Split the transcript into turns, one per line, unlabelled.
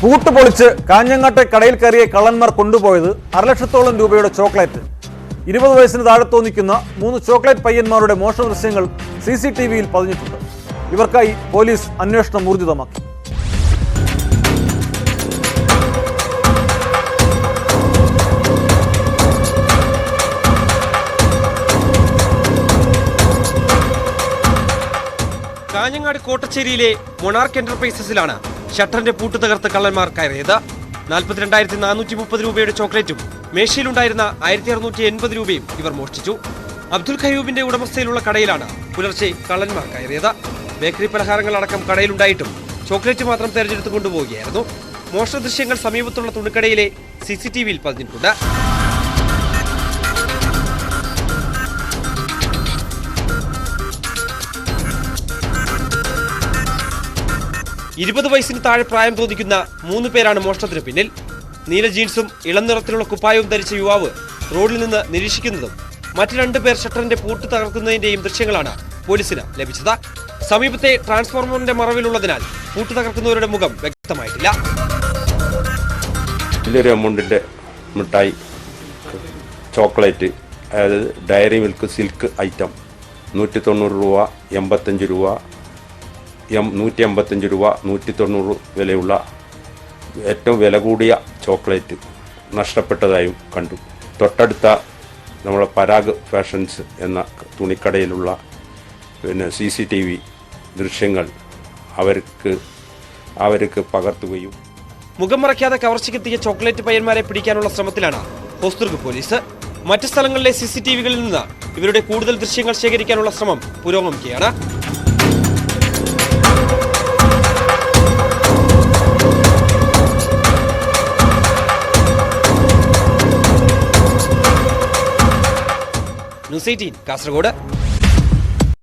പൂട്ട് പൊളിച്ച് കാഞ്ഞങ്ങാട്ടെ കടയിൽ കയറിയ കള്ളന്മാർ കൊണ്ടുപോയത് 1.5 ലക്ഷത്തോളം രൂപയുടെ ചോക്ലേറ്റ്. 20 വയസ്സിന് താഴെ തോന്നിക്കുന്ന 3 ചോക്ലേറ്റ് പയ്യന്മാരുടെ മോഷണ ദൃശ്യങ്ങൾ CCTVയിൽ പതിഞ്ഞിട്ടുണ്ട്. ഇവർക്കായി പോലീസ് അന്വേഷണം ഊർജിതമാക്കി.
കാഞ്ഞങ്ങാട് കോട്ടച്ചേരിയിലെ മൊണാർക്ക് എന്റർപ്രൈസസിലാണ് ഷട്ടറിന്റെ പൂട്ട് തകർത്ത് കള്ളന്മാർ കയറിയത്. 42,430 രൂപയുടെ ചോക്ലേറ്റും മേശയിലുണ്ടായിരുന്ന 1,680 രൂപയും ഇവർ മോഷ്ടിച്ചു. അബ്ദുൽ ഖയൂബിന്റെ ഉടമസ്ഥയിലുള്ള കടയിലാണ് പുലർച്ചെ കള്ളന്മാർ കയറിയത്. ബേക്കറി പലഹാരങ്ങളടക്കം കടയിലുണ്ടായിട്ടും ചോക്ലേറ്റ് മാത്രം തെരഞ്ഞെടുത്ത് കൊണ്ടുപോവുകയായിരുന്നു. മോഷണ ദൃശ്യങ്ങൾ സമീപത്തുള്ള തുണിക്കടയിലെ CCTVയിൽ പതിഞ്ഞിട്ടുണ്ട്. ഇരുപത് വയസ്സിന് താഴെ പ്രായം തോന്നിക്കുന്ന 3 പേരാണ് മോഷണത്തിന് പിന്നിൽ. നീല ജീൻസും ഇളം നിറത്തിലുള്ള കുപ്പായവും ധരിച്ച യുവാവ് റോഡിൽ നിന്ന് നിരീക്ഷിക്കുന്നതും മറ്റ് 2 പേർ ഷട്ടറിന്റെ പൂട്ട് തകർക്കുന്നതിന്റെയും ദൃശ്യങ്ങളാണ് പോലീസിന് ലഭിച്ചത്. സമീപത്തെ ട്രാൻസ്ഫോർമറിന്റെ മറവിലുള്ളതിനാൽ പൂട്ട് തകർക്കുന്നവരുടെ മുഖം വ്യക്തമായിട്ടില്ല.
വലിയൊരു എമൗണ്ടിന്റെ മിഠായി, ചോക്ലേറ്റ്, അതായത് ഡയറി മിൽക്ക് സിൽക്ക് ഐറ്റം 190 രൂപ, 85 രൂപ, 155 രൂപ, 190 വിലയുള്ള ഏറ്റവും വില കൂടിയ ചോക്ലേറ്റ് നഷ്ടപ്പെട്ടതായും കണ്ടു. തൊട്ടടുത്ത നമ്മളെ പരാഗ് ഫാഷൻസ് എന്ന തുണിക്കടയിലുള്ള CCTV ദൃശ്യങ്ങൾ അവർക്ക് പകർത്തുകയും.
മുഖം മറയ്ക്കാതെ കവർച്ചയ്ക്കെത്തിയ ചോക്ലേറ്റ് പയ്യന്മാരെ പിടിക്കാനുള്ള ശ്രമത്തിലാണ് ഹോസ്ദുർഗ് പോലീസ്. മറ്റ് സ്ഥലങ്ങളിലെ CCTVകളിൽ നിന്ന് ഇവരുടെ കൂടുതൽ ദൃശ്യങ്ങൾ ശേഖരിക്കാനുള്ള ശ്രമം പുരോഗമിക്കുകയാണ്. ന്യൂസ് 18 കാസർഗോഡ്.